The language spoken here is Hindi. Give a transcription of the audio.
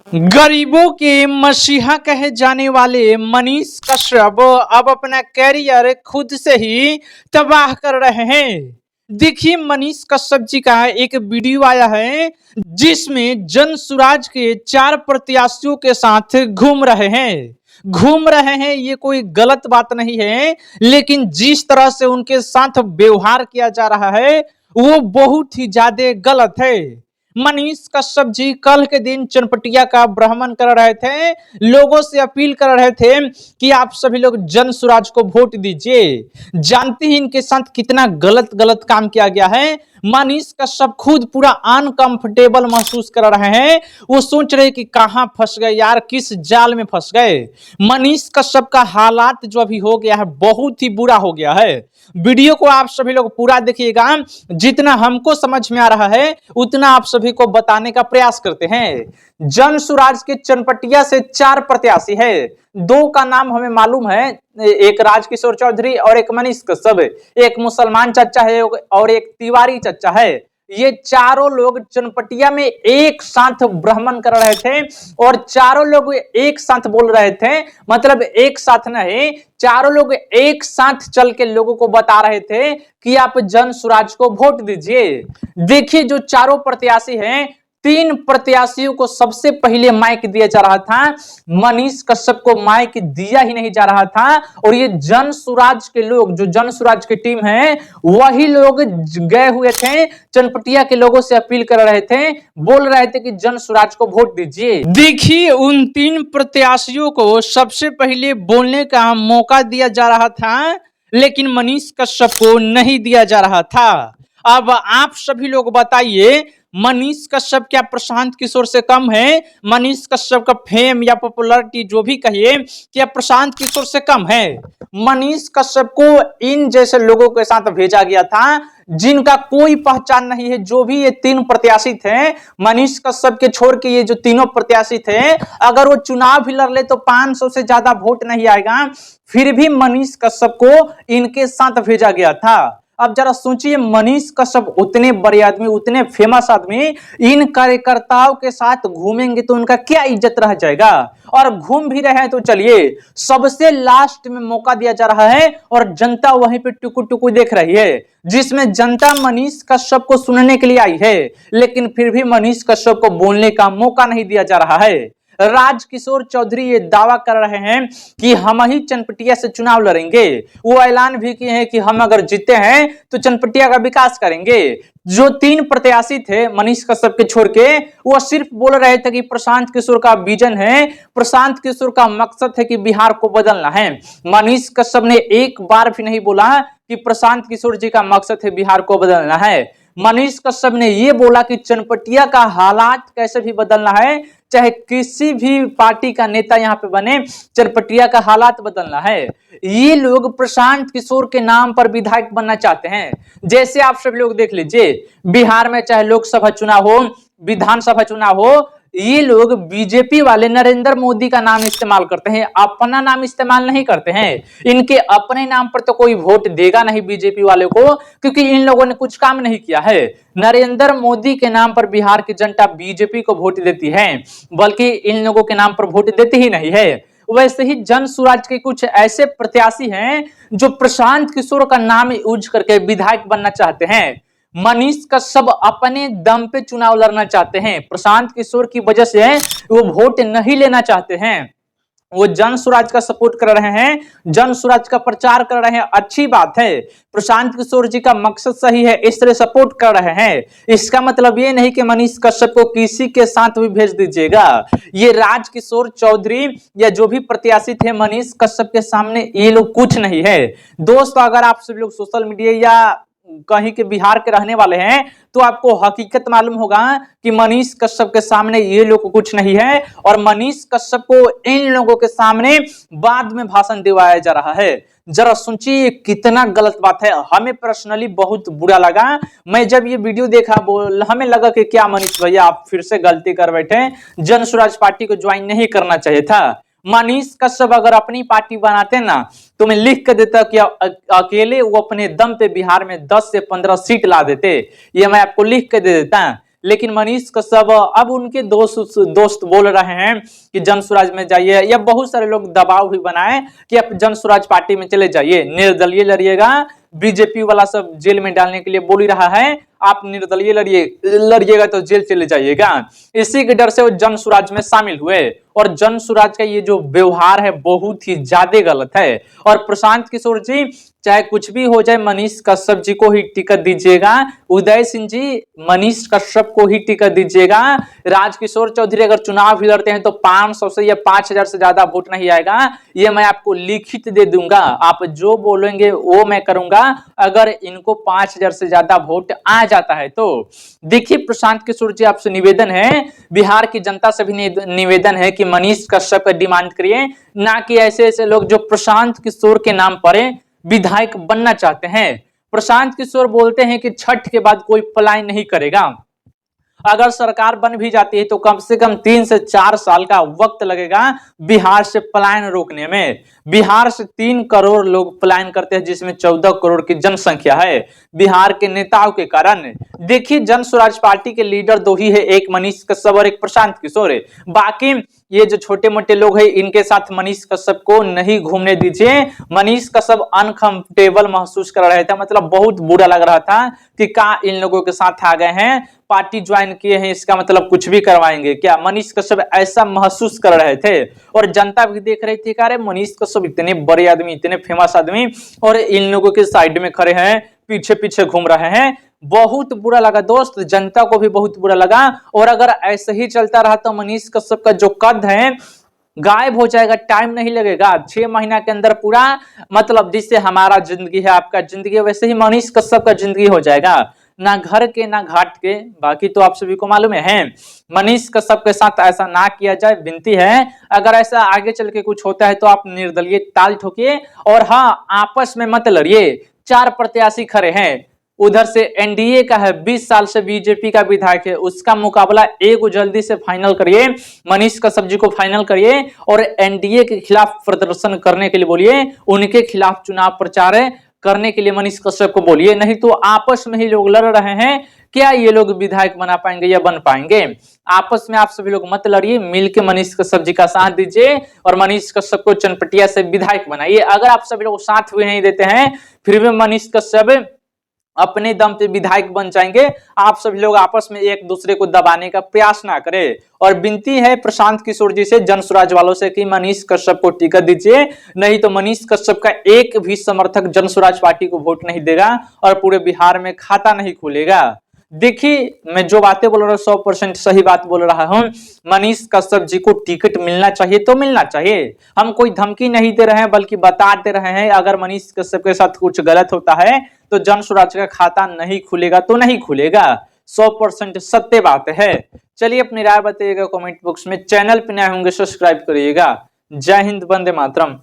गरीबों के मसीहा कहे जाने वाले मनीष कश्यप अब अपना कैरियर खुद से ही तबाह कर रहे हैं। देखिए, मनीष कश्यप जी का एक वीडियो आया है जिसमें जन सुराज के 4 प्रत्याशियों के साथ घूम रहे हैं। ये कोई गलत बात नहीं है, लेकिन जिस तरह से उनके साथ व्यवहार किया जा रहा है वो बहुत ही ज्यादा गलत है। मनीष कश्यप जी कल के दिन चनपटिया का भ्रमण कर रहे थे, लोगों से अपील कर रहे थे कि आप सभी लोग जन सुराज को वोट दीजिए। जानते हैं इनके साथ कितना गलत गलत काम किया गया है। मनीष कश्यप खुद पूरा अनकंफर्टेबल महसूस कर रहे हैं। वो सोच रहे कि कहां फंस गए यार, किस जाल में फंस गए। मनीष कश्यप का हालात जो अभी हो गया है बहुत ही बुरा हो गया है। वीडियो को आप सभी लोग पूरा देखिएगा, जितना हमको समझ में आ रहा है उतना आप सभी को बताने का प्रयास करते हैं। जन सुराज के चनपटिया से 4 प्रत्याशी है। 2 का नाम हमें मालूम है, एक राजकिशोर चौधरी और एक मनीष कश्यप। एक मुसलमान चचा है और एक तिवारी चचा है। ये चारों लोग चनपटिया में एक साथ भ्रमण कर रहे थे और चारों लोग एक साथ बोल रहे थे, मतलब एक साथ नहीं, चारों लोग एक साथ चल के लोगों को बता रहे थे कि आप जन सुराज को वोट दीजिए। देखिए, जो चारों प्रत्याशी हैं, 3 प्रत्याशियों को सबसे पहले माइक दिया जा रहा था, मनीष कश्यप को माइक दिया ही नहीं जा रहा था। और ये जन सुराज के लोग, जो जन सुराज की टीम है, वही लोग गए हुए थे, चनपटिया के लोगों से अपील कर रहे थे, बोल रहे थे कि जन सुराज को वोट दीजिए। देखिए, उन 3 प्रत्याशियों को सबसे पहले बोलने का मौका दिया जा रहा था, लेकिन मनीष कश्यप को नहीं दिया जा रहा था। अब आप सभी लोग बताइए, मनीष कश्यप क्या प्रशांत किशोर से कम है? मनीष कश्यप का फेम या पॉपुलैरिटी जो भी कहिए, क्या प्रशांत किशोर से कम है? मनीष कश्यप को इन जैसे लोगों के साथ भेजा गया था जिनका कोई पहचान नहीं है। जो भी ये 3 प्रत्याशी थे, मनीष कश्यप के छोड़ के ये जो तीनों प्रत्याशी थे, अगर वो चुनाव भी लड़ ले तो 500 से ज्यादा वोट नहीं आएगा, फिर भी मनीष कश्यप को इनके साथ भेजा गया था। अब जरा सोचिए, मनीष कश्यप उतने बड़े आदमी, उतने फेमस आदमी, इन कार्यकर्ताओं के साथ घूमेंगे तो उनका क्या इज्जत रह जाएगा। और घूम भी रहे हैं तो चलिए, सबसे लास्ट में मौका दिया जा रहा है और जनता वहीं पे टुकु टुकु देख रही है, जिसमें जनता मनीष कश्यप को सुनने के लिए आई है, लेकिन फिर भी मनीष कश्यप को बोलने का मौका नहीं दिया जा रहा है। राजकिशोर चौधरी ये दावा कर रहे हैं कि हम ही चनपटिया से चुनाव लड़ेंगे। वो ऐलान भी किए हैं कि हम अगर जीते हैं तो चनपटिया का विकास करेंगे। जो 3 प्रत्याशी थे मनीष कश्यप के छोड़ के, वो सिर्फ बोल रहे थे कि प्रशांत किशोर का विजन है, प्रशांत किशोर का मकसद है कि बिहार को बदलना है। मनीष कश्यप ने एक बार भी नहीं बोला कि प्रशांत किशोर जी का मकसद है बिहार को बदलना है। मनीष कश्यप ने यह बोला कि चनपटिया का हालात कैसे भी बदलना है, चाहे किसी भी पार्टी का नेता यहां पे बने, चनपटिया का हालात बदलना है। ये लोग प्रशांत किशोर के नाम पर विधायक बनना चाहते हैं। जैसे आप सब लोग देख लीजिए, बिहार में चाहे लोकसभा चुनाव हो, विधानसभा चुनाव हो, ये लोग बीजेपी वाले नरेंद्र मोदी का नाम इस्तेमाल करते हैं, अपना नाम इस्तेमाल नहीं करते हैं। इनके अपने नाम पर तो कोई वोट देगा नहीं बीजेपी वाले को, क्योंकि इन लोगों ने कुछ काम नहीं किया है। नरेंद्र मोदी के नाम पर बिहार की जनता बीजेपी को वोट देती है, बल्कि इन लोगों के नाम पर वोट देती ही नहीं है। वैसे ही जन सुराज के कुछ ऐसे प्रत्याशी हैं जो प्रशांत किशोर का नाम यूज करके विधायक बनना चाहते हैं। मनीष कश्यप अपने दम पे चुनाव लड़ना चाहते हैं, प्रशांत किशोर की वजह से वो वोट नहीं लेना चाहते हैं। वो जन सुराज का सपोर्ट कर रहे हैं, जन सुराज का प्रचार कर रहे हैं, अच्छी बात है। प्रशांत किशोर जी का मकसद सही है, इस तरह सपोर्ट कर रहे हैं। इसका मतलब ये नहीं कि मनीष कश्यप को किसी के साथ भी भेज दीजिएगा। ये राजकिशोर चौधरी या जो भी प्रत्याशी थे मनीष कश्यप के सामने ये लोग कुछ नहीं है। दोस्तों, अगर आप सब लोग सोशल मीडिया या कहीं के बिहार के रहने वाले हैं तो आपको हकीकत मालूम होगा कि मनीष कश्यप के सामने ये लोग कुछ नहीं है, और मनीष कश्यप को इन लोगों के सामने बाद में भाषण दिवाया जा रहा है। जरा सोचिए कितना गलत बात है। हमें पर्सनली बहुत बुरा लगा। मैं जब ये वीडियो देखा, हमें लगा कि क्या मनीष भैया आप फिर से गलती कर बैठे, जन सुराज पार्टी को ज्वाइन नहीं करना चाहिए था। मनीष कश्यप अगर अपनी पार्टी बनाते ना तो मैं लिख के देता कि अकेले वो अपने दम पे बिहार में 10 से 15 सीट ला देते। ये मैं आपको लिख के दे देता। लेकिन मनीष कश्यप अब उनके दोस्त बोल रहे हैं कि जन स्वराज में जाइए, या बहुत सारे लोग दबाव भी बनाए कि आप जन स्वराज पार्टी में चले जाइए, निर्दलीय लड़िएगा, बीजेपी वाला सब जेल में डालने के लिए बोल ही रहा है, आप निर्दलीय लड़िएगा तो जेल चले जाइएगा। इसी के डर से वो जन स्वराज में शामिल हुए, और जन स्वराज का ये जो व्यवहार है बहुत ही ज्यादा गलत है। और प्रशांत किशोर जी, चाहे कुछ भी हो जाए, मनीष कश्यप जी को ही टिकट दीजिएगा। उदय सिंह जी, मनीष कश्यप को ही टिकट दीजिएगा। राजकिशोर चौधरी अगर चुनाव भी लड़ते हैं तो 500 से या 5000 से ज्यादा वोट नहीं आएगा, ये मैं आपको लिखित दे दूंगा। आप जो बोलेंगे वो मैं करूंगा, अगर इनको 5000 से ज्यादा वोट आ जाता है तो। देखिए प्रशांत किशोर जी, आपसे निवेदन है, बिहार की जनता से भी निवेदन है कि मनीष कश्यप का डिमांड करिए, ना कि ऐसे ऐसे लोग जो प्रशांत किशोर के नाम पर विधायक बनना चाहते हैं। प्रशांत किशोर बोलते हैं कि छठ के बाद कोई पलायन नहीं करेगा। अगर सरकार बन भी जाती है तो कम से कम 3 से 4 साल का वक्त लगेगा बिहार से पलायन रोकने में। बिहार से 3 करोड़ लोग पलायन करते हैं, जिसमें 14 करोड़ की जनसंख्या है। बिहार के नेताओं के कारण देखिए, जन स्वराज पार्टी के लीडर 2 ही है, एक मनीष कश्यप और एक प्रशांत किशोर है। बाकी ये जो छोटे मोटे लोग हैं, इनके साथ मनीष कश्यप को नहीं घूमने दीजिए। मनीष कश्यप अनकंफर्टेबल महसूस कर रहे थे, मतलब बहुत बुरा लग रहा था कि का इन लोगों के साथ आ गए हैं, पार्टी ज्वाइन किए हैं, इसका मतलब कुछ भी करवाएंगे क्या, मनीष कश्यप ऐसा महसूस कर रहे थे। और जनता भी देख रही थी, अरे मनीष कश्यप इतने बड़े आदमी, इतने फेमस आदमी, और इन लोगों के साइड में खड़े हैं, पीछे पीछे घूम रहे हैं। बहुत बुरा लगा दोस्त, जनता को भी बहुत बुरा लगा। और अगर ऐसे ही चलता रहा तो मनीष कश्यप का जो कद है गायब हो जाएगा, टाइम नहीं लगेगा, 6 महीना के अंदर पूरा, मतलब जिससे हमारा जिंदगी है, आपका जिंदगी है, वैसे ही मनीष कश्यप का जिंदगी हो जाएगा, ना घर के ना घाट के। बाकी तो आप सभी को मालूम है, मनीष कश्यप के साथ ऐसा ना किया जाए, विनती है। अगर ऐसा आगे चल के कुछ होता है तो आप निर्दलीय ताल ठोकिए, और हाँ, आपस में मत लड़िए। 4 प्रत्याशी खड़े हैं, उधर से एनडीए का है, 20 साल से बीजेपी का विधायक है, उसका मुकाबला एक जल्दी से फाइनल करिए, मनीष कश्यप जी को फाइनल करिए, और एनडीए के खिलाफ प्रदर्शन करने के लिए बोलिए, उनके खिलाफ चुनाव प्रचार करने के लिए मनीष कश्यप को बोलिए। नहीं तो आपस में ही लोग लड़ रहे हैं, क्या ये लोग विधायक बना पाएंगे या बन पाएंगे? आपस में आप सभी लोग मत लड़िए, मिलके मनीष कश्यप जी का साथ दीजिए, और मनीष कश्यप को चनपटिया से विधायक बनाइए। अगर आप सभी लोग साथ भी नहीं देते हैं, फिर भी मनीष कश्यप अपने दम पे विधायक बन जाएंगे। आप सभी लोग आपस में एक दूसरे को दबाने का प्रयास ना करें। और विनती है प्रशांत किशोर जी से, जन स्वराज वालों से, कि मनीष कश्यप को टिकट दीजिए, नहीं तो मनीष कश्यप का एक भी समर्थक जन स्वराज पार्टी को वोट नहीं देगा और पूरे बिहार में खाता नहीं खुलेगा। देखिए, मैं जो बातें बोल रहा हूँ 100% सही बात बोल रहा हूँ। मनीष कश्यप जी को टिकट मिलना चाहिए तो मिलना चाहिए। हम कोई धमकी नहीं दे रहे हैं, बल्कि बता दे रहे हैं, अगर मनीष कश्यप के साथ कुछ गलत होता है तो जन स्वराज का खाता नहीं खुलेगा तो नहीं खुलेगा। 100% सत्य बात है। चलिए अपनी राय बताइएगा कमेंट बॉक्स में। चैनल पे नए होंगे सब्सक्राइब करिएगा। जय हिंद, वंदे मातरम।